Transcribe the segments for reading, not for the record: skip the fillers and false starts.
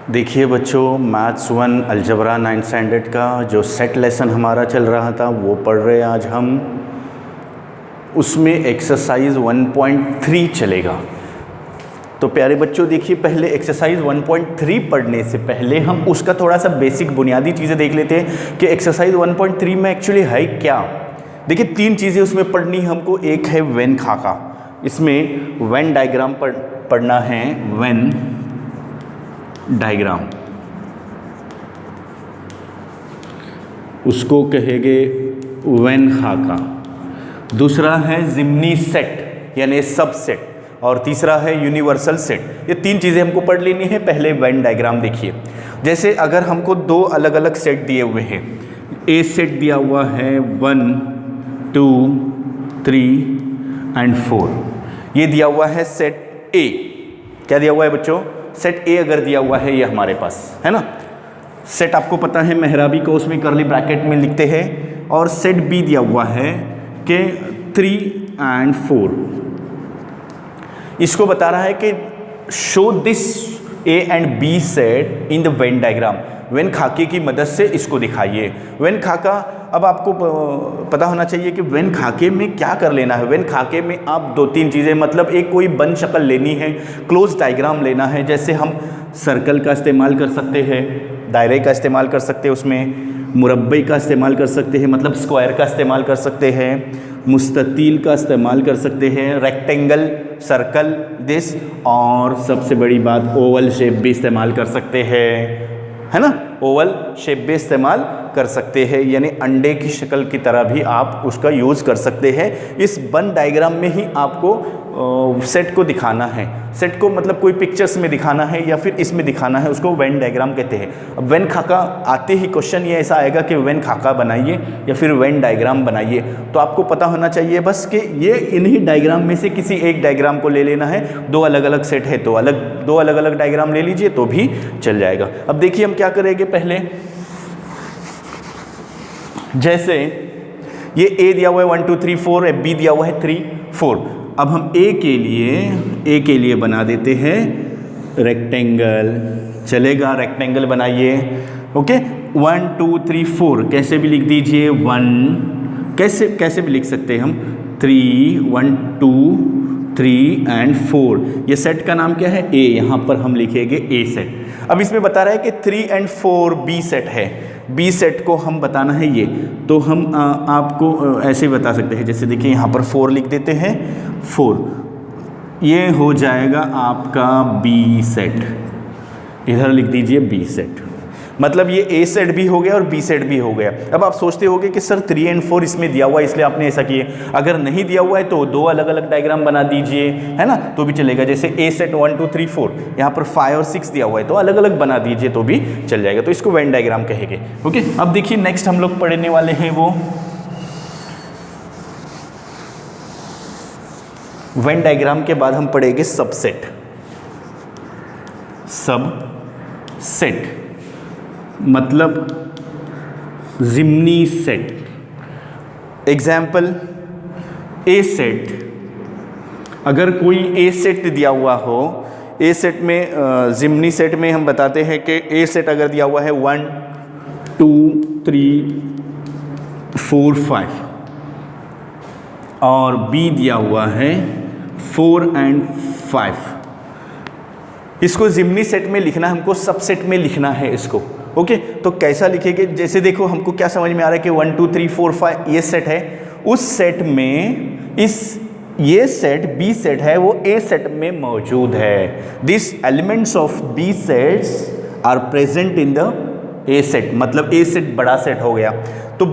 देखिए बच्चों, maths 1 algebra 9th standard का जो सेट लेसन हमारा चल रहा था वो पढ़ रहे आज हम। उसमें एक्सरसाइज 1.3 चलेगा। तो प्यारे बच्चों देखिए, पहले एक्सरसाइज 1.3 पढ़ने से पहले हम उसका थोड़ा सा बेसिक बुनियादी चीज़ें देख लेते हैं कि एक्सरसाइज 1.3 में एक्चुअली है क्या। देखिए 3 चीज़ें उसमें पढ़नी हमको। एक है वेन खाका, इसमें वेन डायग्राम पढ़ना है। वेन डायग्राम उसको कहेंगे वेन खाका। दूसरा है जिम्नी सेट यानी सब सेट, और तीसरा है यूनिवर्सल सेट। ये 3 चीज़ें हमको पढ़ लेनी है। पहले वेन डायग्राम देखिए, जैसे अगर हमको 2 अलग अलग सेट दिए हुए हैं। ए सेट दिया हुआ है 1 2 3 एंड 4, ये दिया हुआ है सेट ए। क्या दिया हुआ है बच्चों? सेट ए अगर दिया हुआ है ये हमारे पास है ना। सेट आपको पता है मेहराबी को उसमें करली ब्रैकेट में लिखते हैं। और सेट बी दिया हुआ है कि 3 एंड 4। इसको बता रहा है कि show this A and B set in the Venn diagram. Venn खाके की मदद से इसको दिखाइए। वेन खाका, अब आपको पता होना चाहिए कि वेन खाके में क्या कर लेना है। वेन खाके में आप 2-3 चीज़ें, मतलब एक कोई बंद शक्ल लेनी है, क्लोज डायग्राम लेना है। जैसे हम सर्कल का इस्तेमाल कर सकते हैं, दायरे का इस्तेमाल कर सकते हैं, उसमें मुरब्बे का इस्तेमाल कर सकते हैं, मतलब स्क्वायर का इस्तेमाल कर सकते हैं, मुस्ततील का इस्तेमाल कर सकते हैं, रेक्टेंगल, सर्कल, दिस, और सबसे बड़ी बात ओवल शेप भी इस्तेमाल कर सकते हैं, है ना। ओवल शेप भी इस्तेमाल कर सकते हैं, यानी अंडे की शक्ल की तरह भी आप उसका यूज़ कर सकते हैं। इस वन डायग्राम में ही आपको सेट को दिखाना है। सेट को मतलब कोई पिक्चर्स में दिखाना है या फिर इसमें दिखाना है, उसको वेन डायग्राम कहते हैं। अब वेन खाका आते ही क्वेश्चन ये ऐसा आएगा कि वेन खाका बनाइए या फिर वेन डायग्राम बनाइए। तो आपको पता होना चाहिए बस कि ये इन्हीं डायग्राम में से किसी एक डायग्राम को ले लेना है। 2 अलग अलग सेट है तो 2 अलग अलग डायग्राम ले लीजिए तो भी चल जाएगा। अब देखिए हम क्या करेंगे। पहले जैसे ये ए दिया हुआ है 1 2 3 4, बी दिया हुआ है 3 4। अब हम ए के लिए बना देते हैं रेक्टेंगल। चलेगा, रेक्टेंगल बनाइए। ओके, 1 2 3 4 कैसे भी लिख दीजिए। 1 कैसे भी लिख सकते हैं हम। 3 1 2 3 एंड 4। ये सेट का नाम क्या है? ए। यहाँ पर हम लिखेंगे ए सेट। अब इसमें बता रहा है कि 3 एंड 4 बी सेट है। बी सेट को हम बताना है ये, तो हम आपको ऐसे ही बता सकते हैं। जैसे देखिए यहाँ पर 4 लिख देते हैं। 4 ये हो जाएगा आपका बी सेट। इधर लिख दीजिए बी सेट। मतलब ये ए सेट भी हो गया और बी सेट भी हो गया। अब आप सोचते होंगे कि सर 3 एंड 4 इसमें दिया हुआ है इसलिए आपने ऐसा किए। अगर नहीं दिया हुआ है तो 2 अलग अलग डायग्राम बना दीजिए, है ना, तो भी चलेगा। जैसे ए सेट 1 2 3 4, यहाँ पर 5 और 6 दिया हुआ है तो अलग अलग बना दीजिए तो भी चल जाएगा। तो इसको वेन डायग्राम कहेंगे। ओके, अब देखिए नेक्स्ट हम लोग पढ़ने वाले हैं वो वेन डायग्राम के बाद हम पढ़ेंगे सबसेट। सब सेट मतलब जिम्नी सेट। एग्जाम्पल ए सेट, अगर कोई ए सेट दिया हुआ हो, ए सेट में जिम्नी सेट में हम बताते हैं कि ए सेट अगर दिया हुआ है 1 2 3 4 5 और बी दिया हुआ है 4 एंड 5, इसको जिम्नी सेट में लिखना है, हमको सबसेट में लिखना है इसको। ओके, तो कैसा लिखेंगे? जैसे देखो हमको क्या समझ में आ रहा है कि 1 2 3 4 5 ये सेट है। उस सेट में ये सेट बी सेट है, वो ए सेट में मौजूद है। This elements of B sets are present in the A set. मतलब ए सेट बड़ा सेट हो गया तो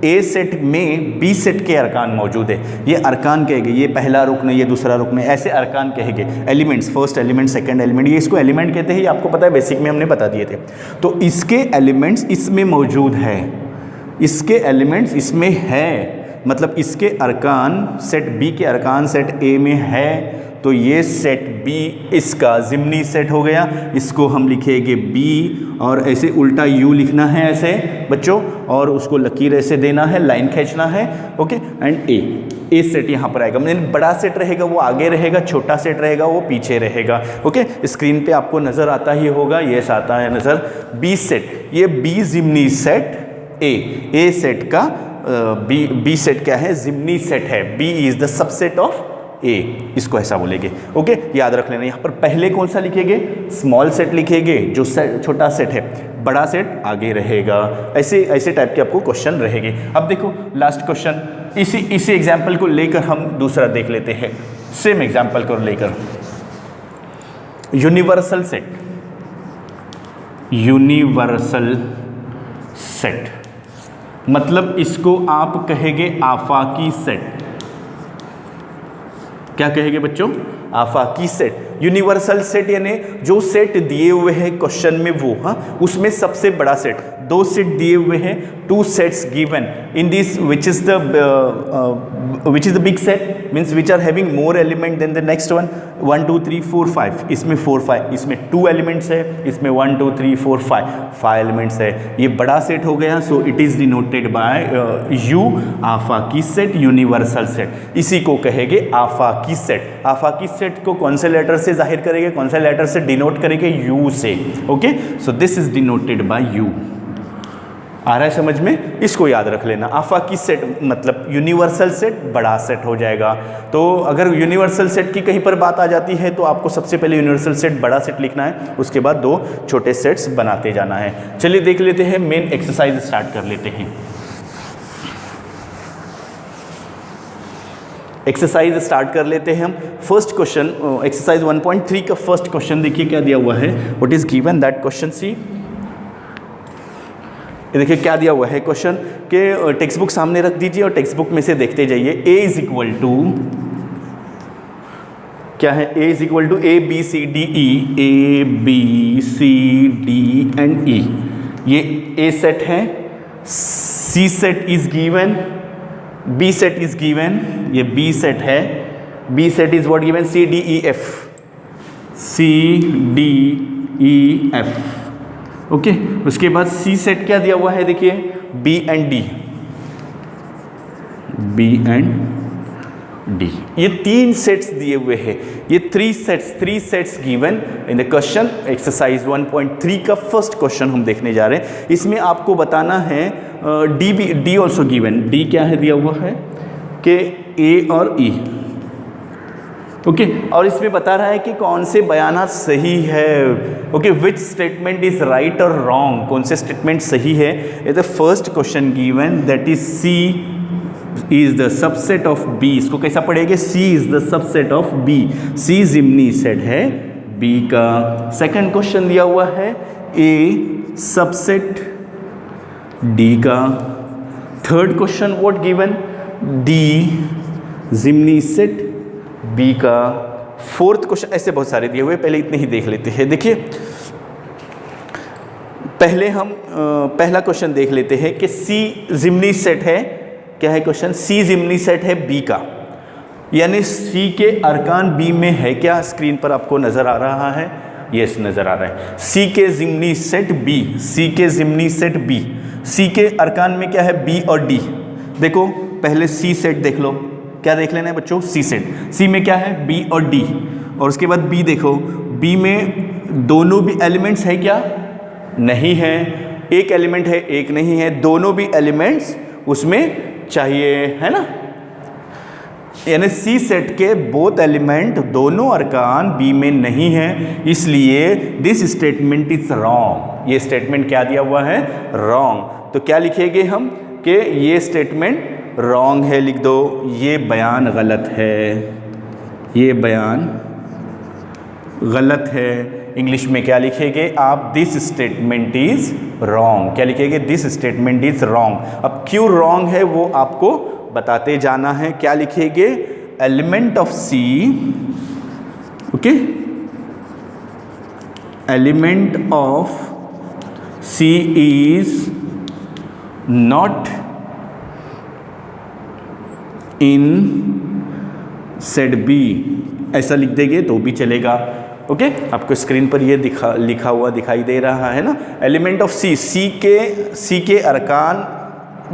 ए सेट में बी सेट के अरकान मौजूद है। ये अरकान कहेंगे, ये पहला रुकन, ये दूसरा रुकन, ऐसे अरकान कहेंगे। Elements, first element, second element, ये इसको एलिमेंट कहते हैं। ये आपको पता है, बेसिक में हमने बता दिए थे। तो इसके एलिमेंट्स इसमें मौजूद है, इसके एलिमेंट्स इसमें है, मतलब इसके अरकान सेट बी के अरकान सेट ए में है तो ये सेट बी इसका जिम्नी सेट हो गया। इसको हम लिखेंगे बी और ऐसे उल्टा यू लिखना है ऐसे बच्चों, और उसको लकीर ऐसे देना है, लाइन खींचना है। ओके, एंड ए सेट यहाँ पर आएगा। मतलब बड़ा सेट रहेगा वो आगे रहेगा, छोटा सेट रहेगा वो पीछे रहेगा। ओके, स्क्रीन पे आपको नज़र आता ही होगा, ये आता है नज़र बी सेट। ये बी जिम्नी सेट ए सेट का बी सेट क्या है, जिम्नी सेट है। B is the subset of A, इसको ऐसा बोलेंगे। ओके, याद रख लेना। यहाँ पर पहले कौन सा लिखेंगे, स्मॉल सेट लिखेंगे, जो छोटा सेट है, बड़ा सेट आगे रहेगा। ऐसे टाइप के आपको क्वेश्चन रहेंगे। अब देखो लास्ट क्वेश्चन, इसी एग्जाम्पल को लेकर हम दूसरा देख लेते हैं। सेम एग्जाम्पल को लेकर यूनिवर्सल सेट, यूनिवर्सल सेट मतलब इसको आप कहेंगे आफाकी सेट। क्या कहेंगे बच्चों, आफाकी सेट। यूनिवर्सल सेट यानी जो सेट दिए हुए हैं क्वेश्चन में वो, हाँ, उसमें सबसे बड़ा सेट। दो सेट दिए हुए हैं, two sets given in this which is the big set, means which are having more element than the next one. 1 2 3 4 5, इसमें 4 5, इसमें 2 एलिमेंट्स है, इसमें 1 2 3 4 5 एलिमेंट्स है। ये बड़ा सेट हो गया, so it is denoted by U, आफाकी सेट, यूनिवर्सल सेट। इसी को कहेंगे आफाकी सेट। आफाकी सेट को कौन से लेटर से जाहिर करेंगे, कौन से लेटर से डिनोट करेंगे, यू से। Okay, so this is denoted by U. आ रहा है समझ में, इसको याद रख लेना। आफाकी सेट मतलब यूनिवर्सल सेट, बड़ा सेट हो जाएगा। तो अगर यूनिवर्सल सेट की कहीं पर बात आ जाती है तो आपको सबसे पहले यूनिवर्सल सेट बड़ा सेट लिखना है, उसके बाद दो छोटे सेट्स बनाते जाना है। चलिए देख लेते हैं, मेन एक्सरसाइज स्टार्ट कर लेते हैं। एक्सरसाइज स्टार्ट कर लेते हैं हम। फर्स्ट क्वेश्चन, एक्सरसाइज 1.3 का फर्स्ट क्वेश्चन देखिए क्या दिया हुआ है। What is given that question, see ये देखिए क्या दिया हुआ है क्वेश्चन के, टेक्स्ट बुक सामने रख दीजिए और टेक्स्ट बुक में से देखते जाइए। ए इज इक्वल टू क्या है, A is equal to A B C D E, A B C D and E. ये ए सेट है, C set is given, B set is given, ये बी सेट है, B set is what given, C D E F, C D E F. Okay, उसके बाद C set क्या दिया हुआ है देखिए, B and D, B and D. ये तीन सेट्स दिए हुए हैं, ये three sets given in the question. Exercise 1.3 का फर्स्ट क्वेश्चन हम देखने जा रहे हैं। इसमें आपको बताना है डी ऑल्सो गिवन। डी क्या है दिया हुआ है कि ए और ई। ओके, और इसमें बता रहा है कि कौन से बयानात सही है। Okay, which statement is right or wrong, कौन से स्टेटमेंट सही है। ये the first question given that is C is the subset of B. इसको कैसा पढ़ेंगे, C is the subset of B, C जिम्नी सेट है बी का। सेकंड क्वेश्चन दिया हुआ है ए सबसेट डी का। Third question what given, D जिम्नी सेट बी का। फोर्थ क्वेश्चन, ऐसे बहुत सारे दिए हुए, पहले इतने ही देख लेते हैं। देखिए पहले हम पहला क्वेश्चन देख लेते हैं कि सी जिम्नी सेट है, क्या है क्वेश्चन, सी जिम्नी सेट है बी का, यानी सी के अरकान बी में है क्या, स्क्रीन पर आपको नजर आ रहा है, यस नजर आ रहा है। सी के जिम्नी सेट बी, सी के जिम्नी सेट बी, सी के अरकान में क्या है, बी और डी। देखो पहले सी सेट देख लो, क्या देख लेना है बच्चों, सी सेट। सी में क्या है, बी और डी, और उसके बाद बी देखो, बी में दोनों भी एलिमेंट्स है क्या, नहीं है, एक एलिमेंट है एक नहीं है, दोनों भी एलिमेंट्स उसमें चाहिए, है ना। यानी सी सेट के बोथ एलिमेंट, दोनों अरकान बी में नहीं है, इसलिए दिस स्टेटमेंट इज रॉन्ग। ये स्टेटमेंट क्या दिया हुआ है, रॉन्ग। तो क्या लिखेंगे हम कि ये स्टेटमेंट रॉन्ग है, लिख दो, ये बयान गलत है, ये बयान गलत है। इंग्लिश में क्या लिखेंगे आप, दिस स्टेटमेंट इज रॉन्ग। क्या लिखेंगे, दिस स्टेटमेंट इज रॉन्ग। अब क्यों रॉन्ग है वो आपको बताते जाना है। क्या लिखेंगे, element of C, okay, element of C is not in set B, ऐसा लिख देंगे तो भी चलेगा। ओके, आपको स्क्रीन पर ये लिखा हुआ दिखाई दे रहा है ना, एलिमेंट ऑफ सी के अरकान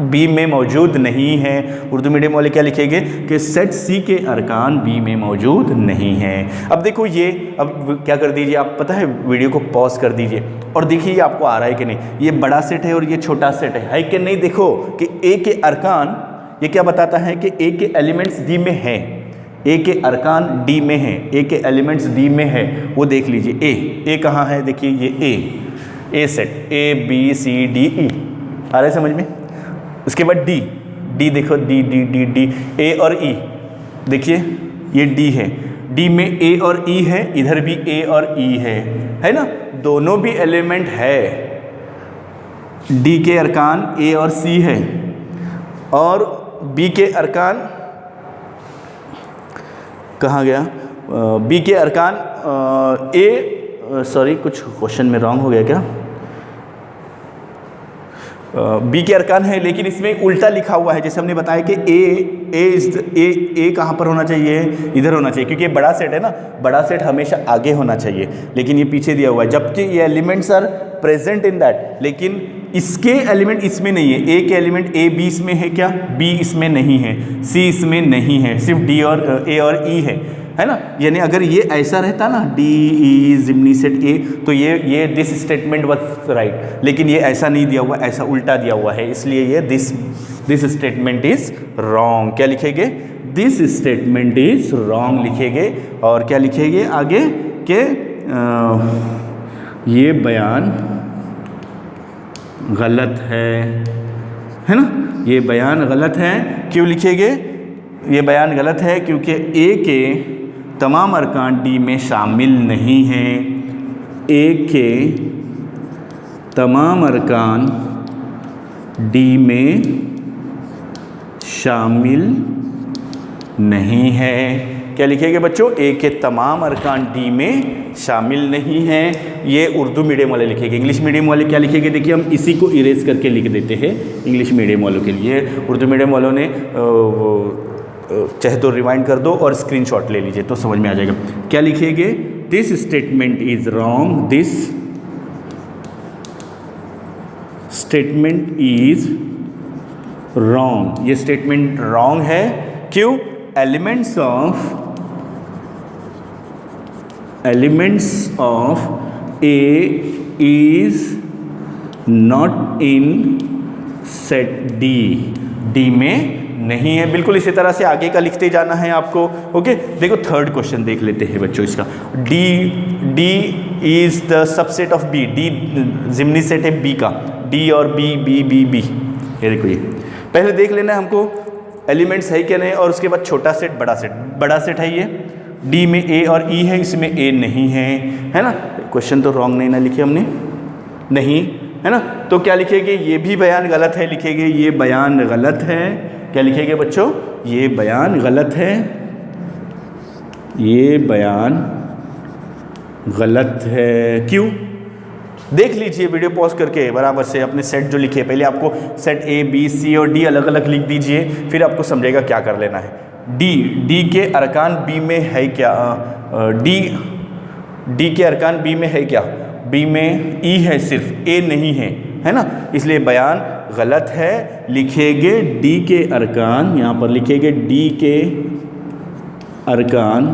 बी में मौजूद नहीं है। उर्दू मीडियम वाले क्या लिखेंगे कि सेट सी के अरकान बी में मौजूद नहीं है। अब देखो ये, अब क्या कर दीजिए आप, पता है, वीडियो को पॉज कर दीजिए और देखिए ये आपको आ रहा है कि नहीं। ये बड़ा सेट है और ये छोटा सेट है कि नहीं। देखो कि ए के अरकान, ये क्या बताता है कि ए के एलिमेंट्स डी में है, ए के अरकान डी में है, ए के एलिमेंट्स डी में है। वो देख लीजिए ए कहाँ है, देखिए ये A set A B C D E, आ रहा है समझ में। उसके बाद डी देखो, डी ए और ई, देखिए ये डी है, डी में ए और ई है, इधर भी ए और ई है ना, दोनों भी एलिमेंट है। डी के अरकान ए और सी है और बी के अरकान कहाँ गया, बी के अरकान सॉरी कुछ क्वेश्चन में रॉन्ग हो गया क्या, बी के अरकान है लेकिन इसमें उल्टा लिखा हुआ है। जैसे हमने बताया कि ए कहाँ पर होना चाहिए, इधर होना चाहिए, क्योंकि ये बड़ा सेट है ना, बड़ा सेट हमेशा आगे होना चाहिए, लेकिन ये पीछे दिया हुआ है, जबकि ये elements are present in that, लेकिन इसके एलिमेंट इसमें नहीं है। ए के एलिमेंट ए बी इसमें है क्या, बी इसमें नहीं है, सी इसमें नहीं है, सिर्फ डी और ए और ई है ना। यानी अगर ये ऐसा रहता ना डी ई जिमनी सेट ए, तो ये दिस स्टेटमेंट वाज राइट, लेकिन ये ऐसा नहीं दिया हुआ, ऐसा उल्टा दिया हुआ है, इसलिए ये दिस स्टेटमेंट इज रॉन्ग। क्या लिखेंगे, दिस स्टेटमेंट इज रॉन्ग लिखेंगे। और क्या लिखेंगे आगे के ये बयान गलत है ना, ये बयान गलत है। क्यों लिखेंगे, ये बयान गलत है क्योंकि ए के तमाम अरकान डी में शामिल नहीं हैं, ए के तमाम अरकान डी में शामिल नहीं है। क्या लिखेंगे बच्चों, ए के तमाम अरकान डी में शामिल नहीं हैं। ये उर्दू मीडियम वाले लिखेंगे। इंग्लिश मीडियम वाले क्या लिखेंगे, देखिए हम इसी को इरेज करके लिख देते हैं इंग्लिश मीडियम वालों के लिए। उर्दू मीडियम वालों ने चाहे तो रिवाइंड कर दो और स्क्रीनशॉट ले लीजिए तो समझ में आ जाएगा। क्या लिखेंगे, this statement is wrong, this statement is wrong, ये स्टेटमेंट रॉन्ग है। क्यों, elements of A is not in set D में नहीं है। बिल्कुल इसी तरह से आगे का लिखते जाना है आपको। ओके, देखो थर्ड क्वेश्चन देख लेते हैं बच्चों इसका। D is the subset of B, D जिमनी सेट है बी का, डी और बी बी बी बी, ये देखो, ये पहले देख लेना है हमको एलिमेंट्स है क्या नहीं, और उसके बाद छोटा सेट बड़ा सेट है। ये डी में ए और ई है, इसमें ए नहीं है ना। क्वेश्चन तो रॉन्ग नहीं ना लिखे हमने, नहीं है ना, तो क्या लिखेंगे, ये भी बयान गलत है लिखेंगे, ये बयान गलत है। क्या लिखेंगे बच्चों, ये बयान गलत है, ये बयान गलत है। क्यों, देख लीजिए वीडियो पॉज करके बराबर से अपने सेट जो लिखे, पहले आपको सेट ए बी सी और डी अलग अलग लिख दीजिए, फिर आपको समझेगा क्या कर लेना है। डी के अरकान बी में है क्या, डी के अरकान बी में है क्या, बी में ई है सिर्फ, ए नहीं है ना, इसलिए बयान गलत है। लिखेंगे डी के अरकान, यहाँ पर लिखेंगे डी के अरकान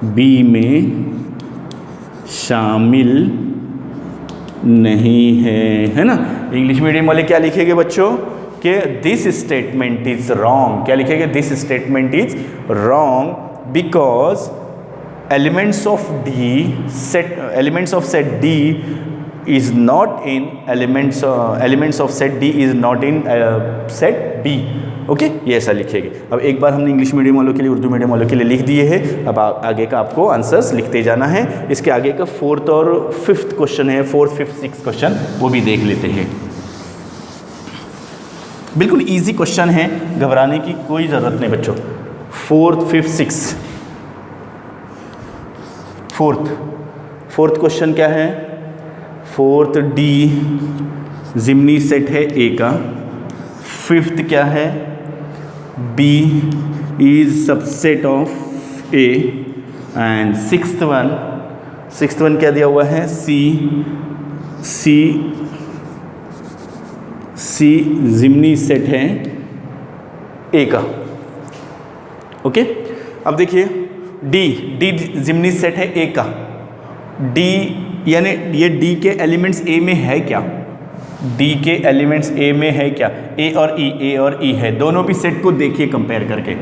बी में शामिल नहीं है ना। इंग्लिश मीडियम वाले क्या लिखेंगे बच्चों कि दिस स्टेटमेंट इज रॉन्ग। क्या लिखेंगे, this statement is wrong because elements of set D is not in elements of set D is not in set B। Okay, ये ऐसा लिखेंगे। अब एक बार हमने इंग्लिश मीडियम वालों के लिए, उर्दू मीडियम वालों के लिए लिख दिए हैं, अब आगे का आपको आंसर्स लिखते जाना है। इसके आगे का फोर्थ और फिफ्थ क्वेश्चन है, फोर्थ फिफ्थ सिक्स क्वेश्चन, वो भी देख लेते हैं। बिल्कुल इजी क्वेश्चन है, घबराने की कोई ज़रूरत नहीं बच्चों। Fourth fifth six, fourth question क्या है, फोर्थ डी जिमनी सेट है ए का, फिफ्थ क्या है, B is subset of A and sixth one क्या दिया हुआ है, सी जिम्नी सेट है ए का। ओके, अब देखिए डी जिम्नी सेट है ए का। डी यानी ये डी के एलिमेंट्स ए में है क्या, डी के एलिमेंट्स ए में है क्या, ए और ई है, दोनों भी सेट को देखिए कंपेयर करके।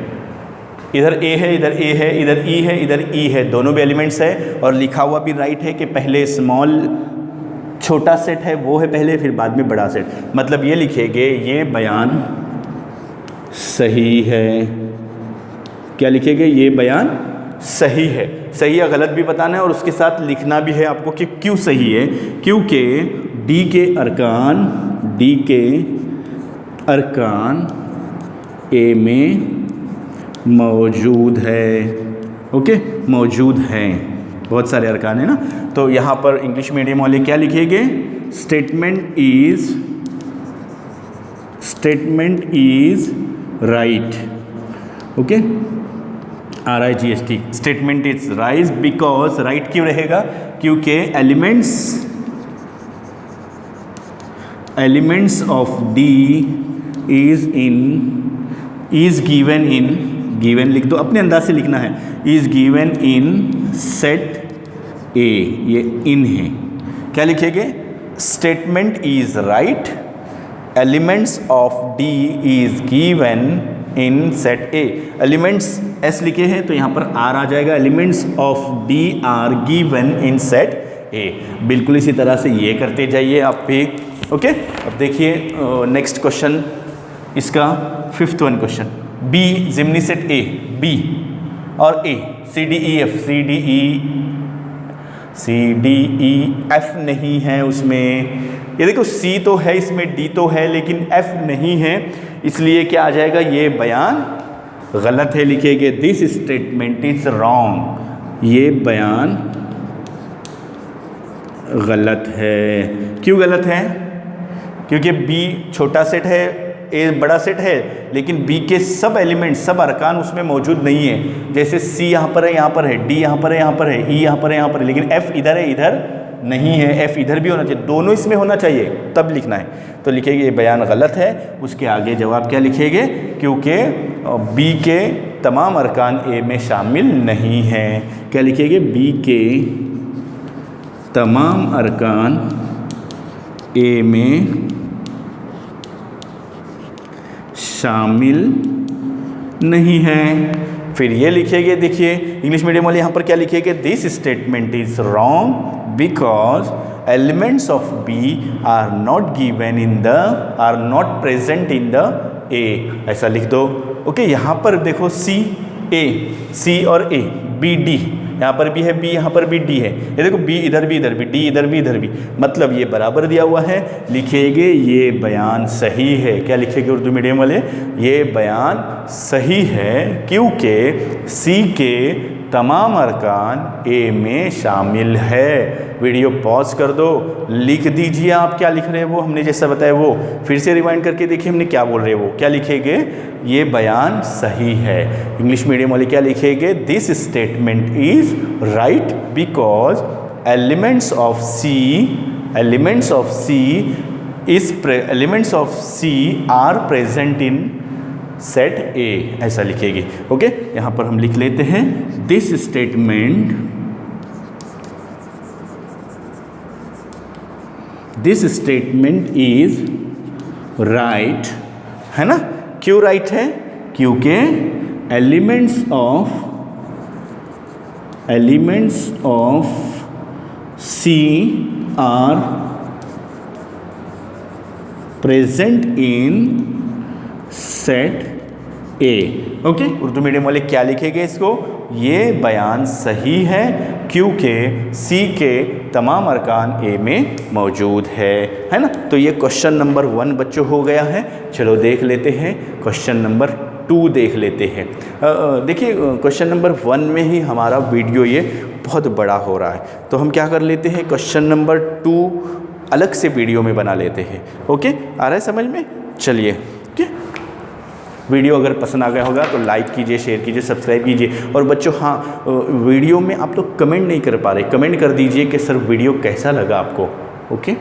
इधर ए है, इधर ए है, इधर ई है, इधर ई है, दोनों भी एलिमेंट्स है। और लिखा हुआ भी राइट है कि पहले स्मॉल छोटा सेट है वो है पहले, फिर बाद में बड़ा सेट। मतलब ये लिखेंगे ये बयान सही है। क्या लिखेंगे, ये बयान सही है। सही या गलत भी बताना है और उसके साथ लिखना भी है आपको कि क्यों सही है। क्योंकि डी के अरकान ए में मौजूद है। ओके, मौजूद हैं, बहुत सारे अरकान है ना। तो यहाँ पर इंग्लिश मीडियम वाले क्या लिखेंगे, statement is right. Okay, RIGHT, statement is right because, right क्यों रहेगा, क्योंकि elements of D is given लिख दो, अपने अंदाज से लिखना है, इज गिवन इन सेट ए, ये इन है। क्या लिखेंगे, statement is right, elements of D is given in set A. Elements S लिखे हैं तो यहाँ पर आर आ जाएगा, elements of D R given in set ए। बिल्कुल इसी तरह से ये करते जाइए आप भी। ओके, अब देखिए नेक्स्ट क्वेश्चन, इसका 5th वन क्वेश्चन, बी जिम्नी सेट ए, बी और A, C D E F नहीं है उसमें। ये देखो सी तो है इसमें, डी तो है, लेकिन एफ नहीं है, इसलिए क्या आ जाएगा, ये बयान गलत है। लिखेंगे दिस स्टेटमेंट इज रॉन्ग, ये बयान गलत है। क्यों गलत है, क्योंकि बी छोटा सेट है, ए बड़ा सेट है, लेकिन बी के सब एलिमेंट, सब अरकान उसमें मौजूद नहीं है। जैसे सी यहाँ पर है, यहाँ पर है, डी यहाँ पर है, यहाँ पर है, ई यहाँ पर है, यहाँ पर है, लेकिन एफ इधर है, इधर नहीं है। एफ इधर भी होना चाहिए, दोनों इसमें होना चाहिए, तब लिखना है। तो लिखेंगे ये बयान गलत है। उसके आगे जवाब क्या लिखेंगे, क्योंकि बी के तमाम अरकान ए में शामिल नहीं हैं। क्या लिखेंगे, बी के तमाम अरकान ए में शामिल नहीं है। फिर ये लिखेंगे, देखिए इंग्लिश मीडियम वाले यहाँ पर क्या लिखेंगे, this statement is wrong because elements of B are not present in the A. ऐसा लिख दो। ओके, यहाँ पर देखो सी और ए, बी डी, यहाँ पर भी है बी, यहाँ पर भी डी है। ये देखो बी इधर भी, इधर भी, डी इधर भी, इधर भी, मतलब ये बराबर दिया हुआ है। लिखेंगे ये बयान सही है। क्या लिखेंगे उर्दू मीडियम वाले, ये बयान सही है क्योंकि सी के तमाम अरकान ए में शामिल है। वीडियो पॉज कर दो, लिख दीजिए आप क्या लिख रहे हैं वो, हमने जैसा बताया वो फिर से रिवाइंड करके देखिए हमने क्या बोल रहे हैं वो। क्या लिखेंगे, ये बयान सही है। इंग्लिश मीडियम वाले क्या लिखेंगे, this statement is right because elements of C are present in set A. ऐसा लिखेंगे। ओके, यहाँ पर हम लिख लेते हैं दिस स्टेटमेंट इज राइट, है ना। क्यों राइट है, क्योंकि elements of C are present in set A. Okay, Urdu medium वाले क्या लिखेंगे इसको, ये बयान सही है क्योंकि सी के तमाम अरकान ए में मौजूद है ना। तो ये क्वेश्चन नंबर 1 बच्चों हो गया है। चलो देख लेते हैं क्वेश्चन नंबर 2 देख लेते हैं। देखिए क्वेश्चन नंबर 1 में ही हमारा वीडियो ये बहुत बड़ा हो रहा है, तो हम क्या कर लेते हैं, क्वेश्चन नंबर 2 अलग से वीडियो में बना लेते हैं। ओके, आ रहा है समझ में, चलिए। ओके, वीडियो अगर पसंद आ गया होगा तो लाइक कीजिए, शेयर कीजिए, सब्सक्राइब कीजिए। और बच्चों हाँ, वीडियो में आप लोग कमेंट नहीं कर पा रहे, कमेंट कर दीजिए कि सर वीडियो कैसा लगा आपको। ओके।